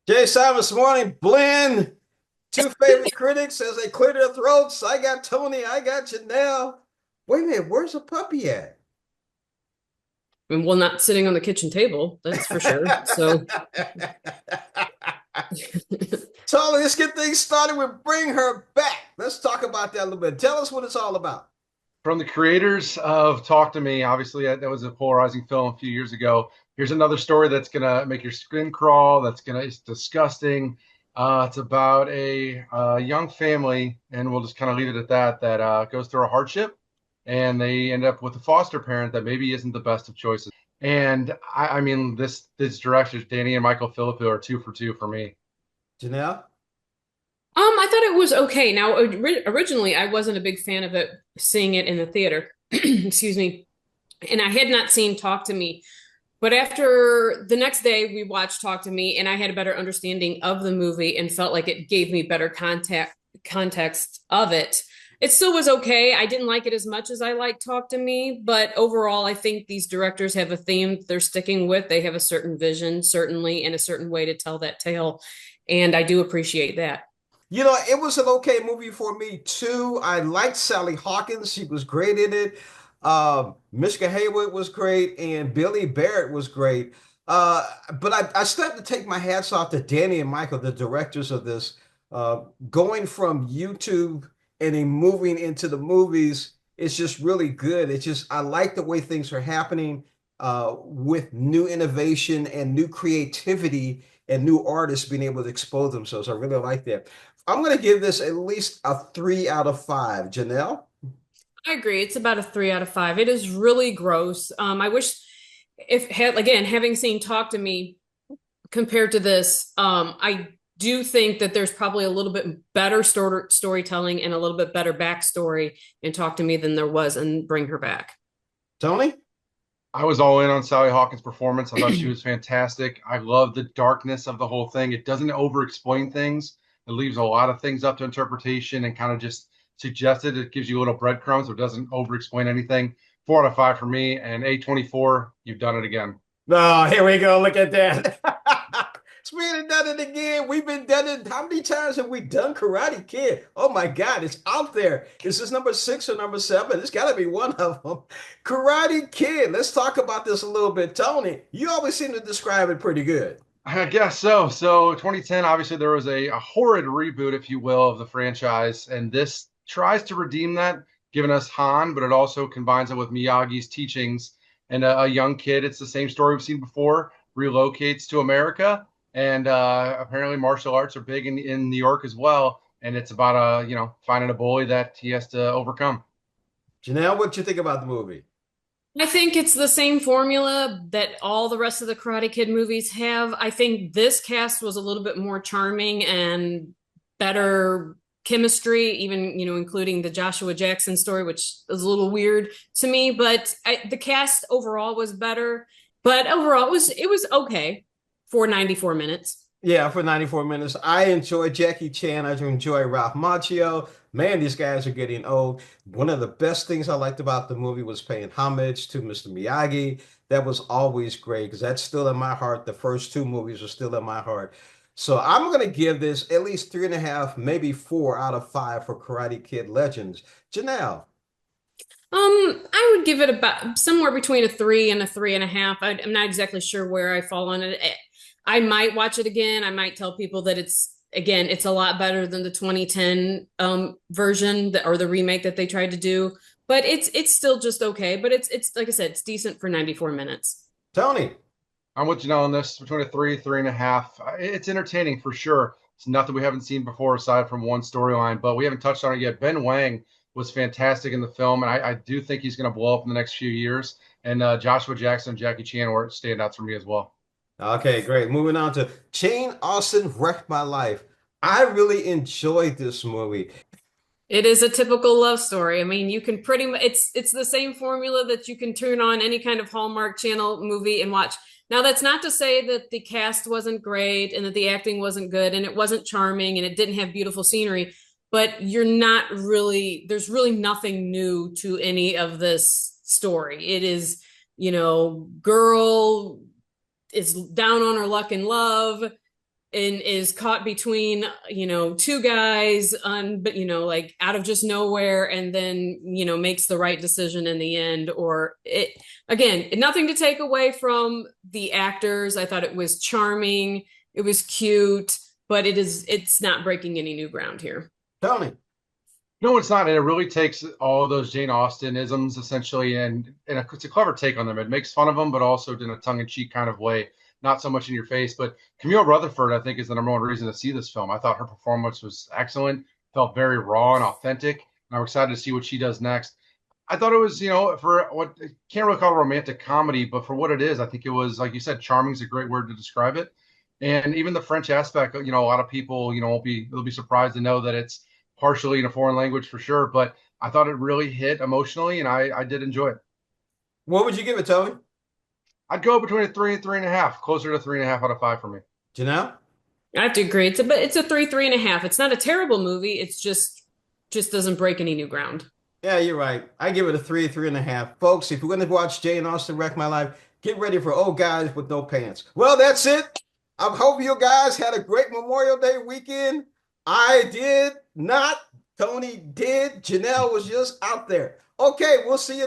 Jay Simon this morning, blend. Two favorite critics as they clear their throats. I got Tony, I got Janelle. Wait a minute, where's the puppy at? And well, not sitting on the kitchen table, that's for sure. So, Tony, let's get things started with Bring Her Back. Let's talk about that a little bit. Tell us what it's all about. From the creators of Talk to Me, obviously that was a polarizing film a few years ago. Here's another story that's gonna make your skin crawl. It's disgusting. It's about a young family, and we'll just kind of leave it at that. That goes through a hardship, and they end up with a foster parent that maybe isn't the best of choices. And I mean, this directors, Danny and Michael Philippou, are two for two for me. Janelle? I thought it was okay. Now, originally, I wasn't a big fan of it, seeing it in the theater. Excuse me. And I had not seen Talk to Me. But after the next day, we watched Talk to Me, and I had a better understanding of the movie and felt like it gave me better context of it. It still was okay. I didn't like it as much as I like Talk to Me, but overall, I think these directors have a theme they're sticking with. They have a certain vision, certainly, and a certain way to tell that tale. And I do appreciate that. You know, it was an okay movie for me too. I liked Sally Hawkins. She was great in it. Mishka Haywood was great, and Billy Barrett was great. But I still have to take my hats off to Danny and Michael, the directors of this. Going from YouTube and then moving into the movies, it's just really good. It's just I like the way things are happening with new innovation and new creativity and new artists being able to expose themselves. I really like that. I'm going to give this at least a 3 out of 5. Janelle? I agree. It's about a 3 out of 5. It is really gross. I wish if had again having seen Talk to Me compared to this, I do think that there's probably a little bit better storytelling and a little bit better backstory in Talk to Me than there was in Bring Her Back. Tony? I was all in on Sally Hawkins' performance. I thought she was fantastic. I love the darkness of the whole thing. It doesn't over-explain things. It leaves a lot of things up to interpretation and kind of just suggests it. It gives you little breadcrumbs, so it doesn't over-explain anything. 4 out of 5 for me. And A24, you've done it again. Oh, here we go. Look at that. We have done it again. We've been done it. How many times have we done Karate Kid? Oh my God, it's out there. Is this number 6 or number 7? It's got to be one of them. Karate Kid. Let's talk about this a little bit. Tony, you always seem to describe it pretty good. I guess so. So 2010, obviously there was a horrid reboot, if you will, of the franchise, and this tries to redeem that, giving us Han, but it also combines it with Miyagi's teachings and a young kid. It's the same story we've seen before, relocates to America, and apparently martial arts are big in New York as well. And it's about finding a bully that he has to overcome. Janelle, what you think about the movie? I think it's the same formula that all the rest of the Karate Kid movies have. I think this cast was a little bit more charming and better chemistry, even, including the Joshua Jackson story, which is a little weird to me, but the cast overall was better. But overall, it was okay for 94 minutes. Yeah, for 94 minutes. I enjoy Jackie Chan. I enjoy Ralph Macchio. Man, these guys are getting old. One of the best things I liked about the movie was paying homage to Mr. Miyagi. That was always great because that's still in my heart. The first two movies are still in my heart. So I'm going to give this at least 3.5, maybe 4 out of 5 for Karate Kid Legends. Janelle. I would give it about somewhere between a 3 and a 3.5. I'm not exactly sure where I fall on it. I might watch it again. I might tell people that it's a lot better than the 2010 version or the remake that they tried to do. But it's still just okay. But it's like I said, it's decent for 94 minutes. Tony. I'm with you on this, between a 3.5. It's entertaining for sure. It's nothing we haven't seen before aside from one storyline, but we haven't touched on it yet. Ben Wang was fantastic in the film, and I do think he's going to blow up in the next few years. And Joshua Jackson and Jackie Chan were standouts for me as well. Okay, great. Moving on to Jane Austen Wrecked My Life. I really enjoyed this movie. It is a typical love story. I mean, you can pretty much it's the same formula that you can turn on any kind of Hallmark Channel movie and watch. Now, that's not to say that the cast wasn't great and that the acting wasn't good and it wasn't charming and it didn't have beautiful scenery, but there's really nothing new to any of this story. It is, girl is down on her luck in love, and is caught between, two guys on, but like out of just nowhere, and then makes the right decision in the end. Or it, again, nothing to take away from the actors. I thought it was charming, it was cute, but it's not breaking any new ground here. Tony. No, it's not. And it really takes all those Jane Austen isms essentially, and it's a clever take on them. It makes fun of them, but also in a tongue-in-cheek kind of way, not so much in your face. But Camille Rutherford, I think, is the number one reason to see this film. I thought her performance was excellent, felt very raw and authentic, and I'm excited to see what she does next. I thought it was, for what can't really call it a romantic comedy, but for what it is, I think it was, like you said, charming is a great word to describe it. And even the French aspect, a lot of people, they'll be surprised to know that it's partially in a foreign language for sure. But I thought it really hit emotionally, and I did enjoy it. What would you give it, Tony? I'd go between a 3 and 3.5, closer to 3.5 out of 5 for me. Janelle? I have to agree. It's a 3.5. It's not a terrible movie. It's just doesn't break any new ground. Yeah, you're right. I give it a 3.5. Folks, if you're going to watch Jane Austen Wreck My Life, get ready for old guys with no pants. Well, that's it. I hope you guys had a great Memorial Day weekend. I did not. Tony did. Janelle was just out there. Okay, we'll see you.